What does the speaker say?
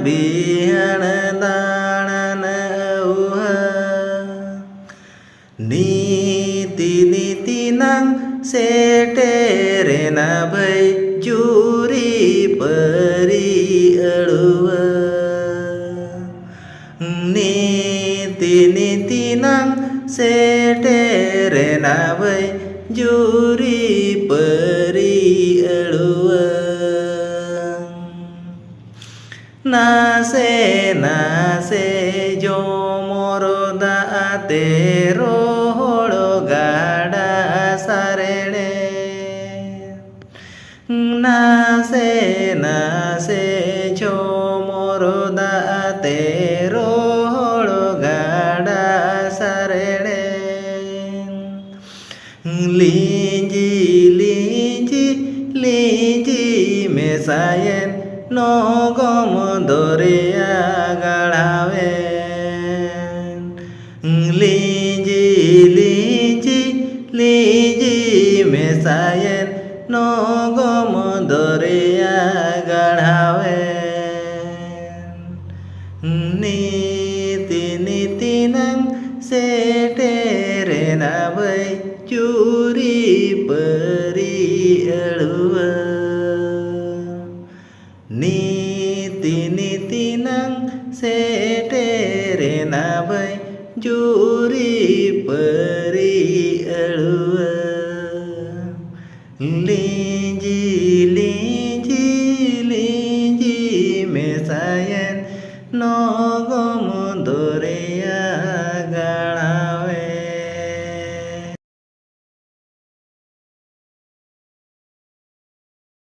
बिहण दाणन औहा नीति नीति नंग सेटेरे न भई जूरी परी अड़ुआ नीति नीति नंग सेटेरे न भई जूरी परी अड़ुआ नासे नासे जो मोरो दाते रोहड़ो गाड़ा सारेणे नासे नासे जो मोरो दाते रोहड़ो गाड़ा सारेणे लींजी लींजी लींजी मेसायन नो गम दरिया गढ़ावे लींजी लींजी लींजी मेसायन नो गम दरिया गढ़ावे नीति नीति नंग सेटेरे न भई चूरी परी अड़ुआ नीति नीति नंग सेटेरे न भई जूरी परी